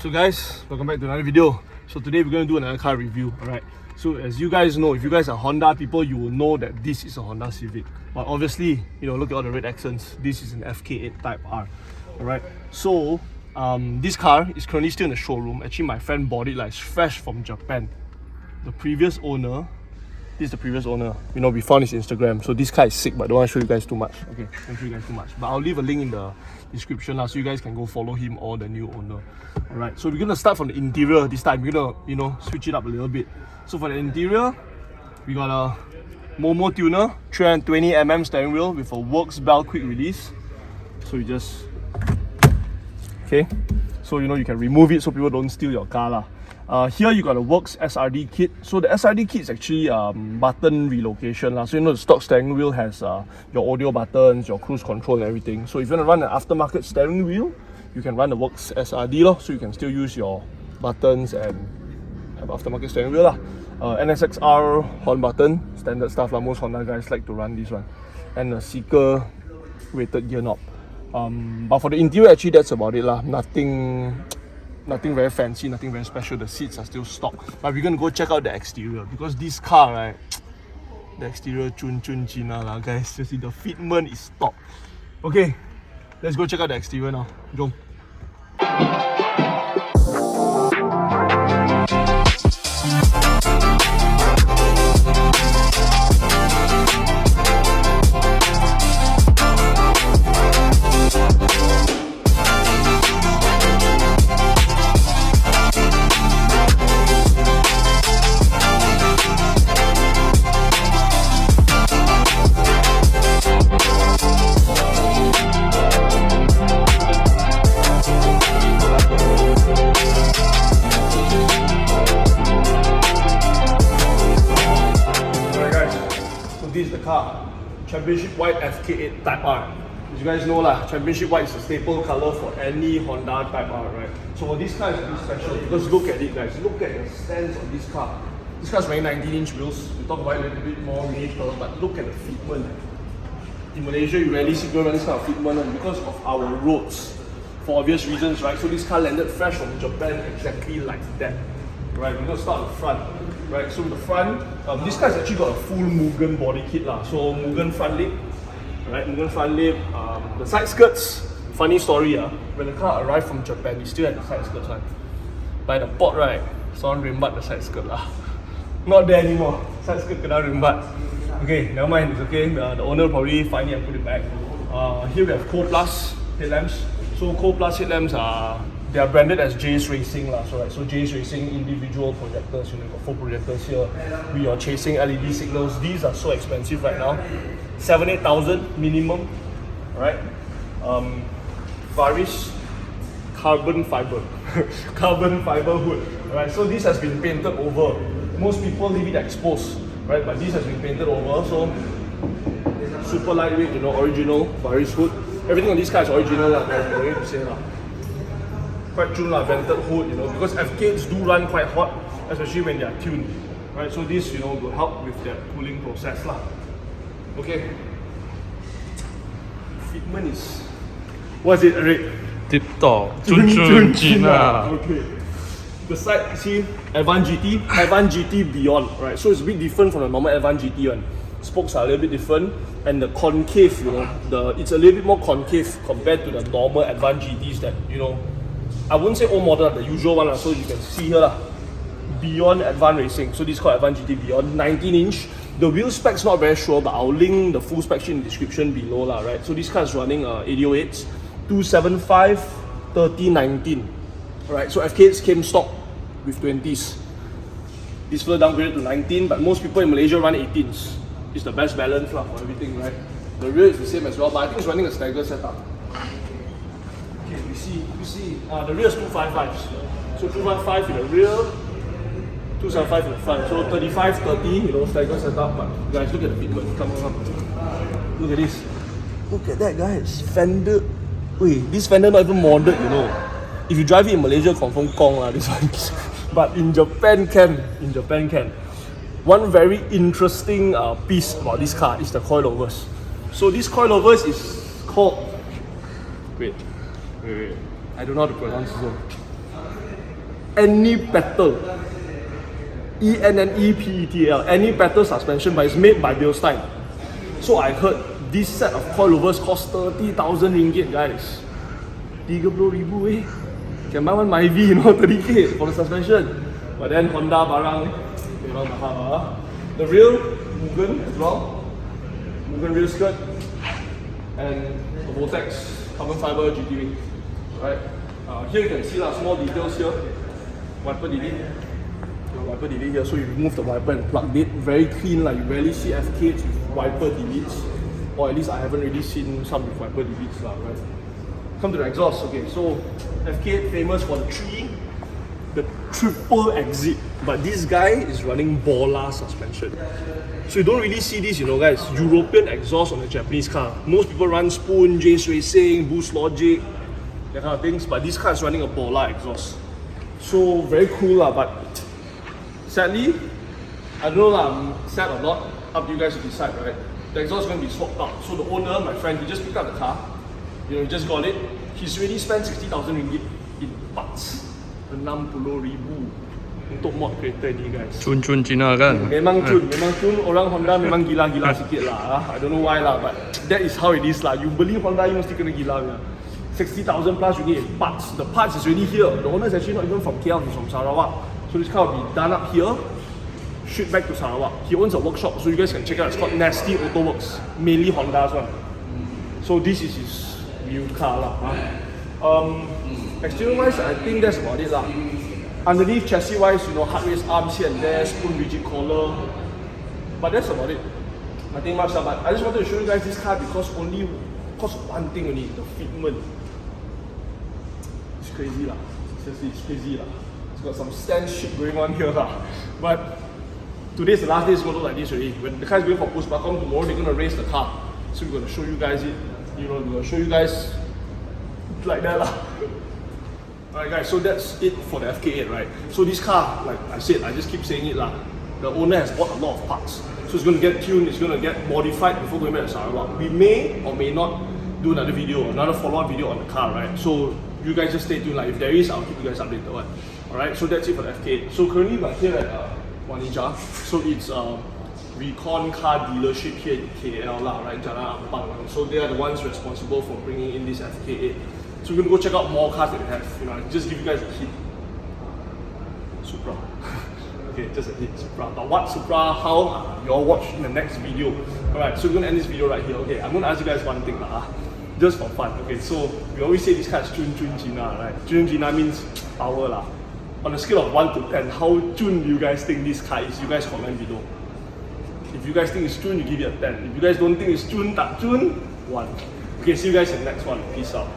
So guys, welcome back to another video. So today we're going to do another car review, alright? So as you guys know, if you guys are Honda people, you will know that this is a Honda Civic. But obviously, you know, look at all the red accents. This is an FK8 Type R, alright? So, this car is currently still in the showroom. Actually, my friend bought it like it's fresh from Japan. The previous owner, this is the previous owner. You know, we found his Instagram. So this car is sick, but I don't want to show you guys too much. Okay, don't show you guys too much. But I'll leave a link in the description so you guys can go follow him or the new owner. Alright, so we're gonna start from the interior this time. We're gonna, you know, switch it up a little bit. So for the interior, we got a MOMO tuner, 320mm steering wheel with a works bell quick release. So you just, okay, so you know you can remove it so people don't steal your car lah. Here you got a works SRD kit. So the SRD kit is actually button relocation lah. So you know the stock steering wheel has your audio buttons, your cruise control and everything. So if you want to run an aftermarket steering wheel, you can run the works SRD lah. So you can still use your buttons and have aftermarket steering wheel lah. NSXR horn button, standard stuff lah. Most Honda guys like to run this one. And a Seeker weighted gear knob. But for the interior, actually that's about it lah. Nothing very fancy, nothing very special. The seats are still stock. But we're gonna go check out the exterior because this car, right, the exterior chun china lah, guys. You see the fitment is top. Okay, let's go check out the exterior now. Jom. This is the car, Championship White FK8 Type R. As you guys know lah, Championship White is a staple color for any Honda Type R, right? So this car is really special because look at it guys, look at the stance of this car. This car is wearing 19-inch wheels. We'll talk about it a little bit more later, but look at the fitment. In Malaysia, you rarely see people run this kind of fitment because of our roads, for obvious reasons, right? So this car landed fresh from Japan exactly like that. Right, we're gonna start at the front. Right, so the front, this car has actually got a full Mugen body kit lah. So Mugen front lip, right? Mugen front lip. The side skirts. Funny story when the car arrived from Japan, we still had the side skirts one. By the port, right? Someone rimbat the side skirt lah. Not there anymore. Side skirt kena rimbat. Okay, never mind. It's okay. The owner will probably find it and put it back. Here we have Coplus headlamps. So Coplus headlamps are. They are branded as J's Racing lah, so J's Racing individual projectors. You know, got 4 projectors here. We are chasing LED signals. These are so expensive right now, 7,000-8,000 minimum, right? Varis carbon fiber, carbon fiber hood, right? So this has been painted over. Most people leave it exposed, right? But this has been painted over. So super lightweight, you know, original Varis hood. Everything on this car is original lah. I don't need to say lah. Quite true lah, vented hood, you know, because FK8s do run quite hot, especially when they are tuned, right? So this, you know, will help with that cooling process lah. Okay. Fitment is, what's it, Rick? Tip top, chun china. Okay. The side, see, Advan GT Beyond, right? So it's a bit different from the normal Advan GT one. Spokes are a little bit different, and the concave, you know, it's a little bit more concave compared to the normal Advan GTs that, you know, I wouldn't say old model, the usual one, so you can see here lah. Beyond Advan Racing, so this is called Advan GT Beyond, 19-inch. The wheel specs not very sure, but I'll link the full spec sheet in the description below lah, right? So this car is running 808s, 275, 30, 19. Right, so FK8s came stock with 20s. This further downgraded to 19, but most people in Malaysia run 18s. It's the best balance lah for everything, right? The rear is the same as well, but I think it's running a stagger setup. Okay, we see, the rear is 255s. So 255 in the rear, 275 in the front. So 35, 30, you know, stagger setup. But guys, look at the fitment. Come on. Look at this. Look at that, guys. Fender. Wait, this fender not even modded, you know. If you drive it in Malaysia, confirm Kong lah, this one. But in Japan can. One very interesting piece about this car is the coilovers. So this coilovers is called, wait, I don't know how to pronounce it. ENNEPETAL. ENNEPETAL. ENNEPETAL suspension, but it's made by Bilstein. So I heard this set of coilovers cost 30,000 ringgit, guys. 30,000 eh. Can buy one Myvi, you know, 30k for the suspension. But then Honda barang, memang mahal. The real Mugen as well. Mugen rear skirt. And the Voltex carbon fiber GT wing. Right? Here you can see small details here. Wiper delete. Wiper delete here, so you remove the wiper and plug it. Very clean, like you rarely see FK8s with wiper deletes. Or at least I haven't really seen some with wiper deletes, right? Come to the exhaust. Okay, so FK8 famous for the triple exit, but this guy is running Borla suspension. So you don't really see this, you know, guys. European exhaust on a Japanese car. Most people run Spoon, Jace Racing, Boost Logic, that kind of things. But this car is running a Borla exhaust. So very cool lah. But sadly, I don't know lah. Sad or not, up to you guys to decide, right? The exhaust is going to be swapped out. So the owner, my friend, he just picked up the car. You know, he just got it. He's already spent 60,000 ringgit in parts. 60,000 untuk mod kereta ni, guys. Cun Cina kan? Memang cun. Orang Honda memang gila-gila sikit lah. I don't know why lah, but that is how it is lah. You beli Honda, you mesti kena gila lah. 60,000 plus ringgit in parts. The parts is already here. The owner is actually not even from KL, he's from Sarawak. So this car will be done up here, shipped back to Sarawak. He owns a workshop, so you guys can check it out. It's called Nasty Autoworks, mainly Honda's one. So this is his new car lah. Exterior wise, I think that's about it lah. Underneath chassis wise, you know, Hardrace arms here and there, spoon rigid collar. But that's about it. Nothing much lah. But I just wanted to show you guys this car because of one thing only, the fitment. It's crazy lah. Seriously, it's crazy lah. It's got some stand shit going on here lah. But today's the last day, it's going to look like this already. When the car is going for postpartum tomorrow, they're going to race the car. So we're going to show you guys it. You know, we're going to show you guys like that lah. Alright guys, so that's it for the FK8, right? So this car, like I said, I just keep saying it lah. The owner has bought a lot of parts. So it's going to get tuned, it's going to get modified before going back to Sarawak. We may or may not do another video, another follow-up video on the car, right? So you guys just stay tuned, like if there is, I'll keep you guys updated. Alright, so that's it for the FK8. So currently we're here at Wanija. So it's Recon car dealership here in KL lah, right? Jalan Ampang. So they are the ones responsible for bringing in this FK8. So we're gonna go check out more cars that they have. You know, just give you guys a hint. Supra. Okay, just a hint. Supra. But what Supra? How? You'll watch in the next video. Alright, so we're gonna end this video right here. Okay, I'm gonna ask you guys one thing lah. Just for fun. Okay, so we always say this car is Chun China, right? Chun China means power lah. On a scale of 1 to 10, how Chun do you guys think this car is? You guys comment below. If you guys think it's Chun, you give it a 10. If you guys don't think it's Chun, tak Chun, 1. Okay, see you guys in the next one. Peace out.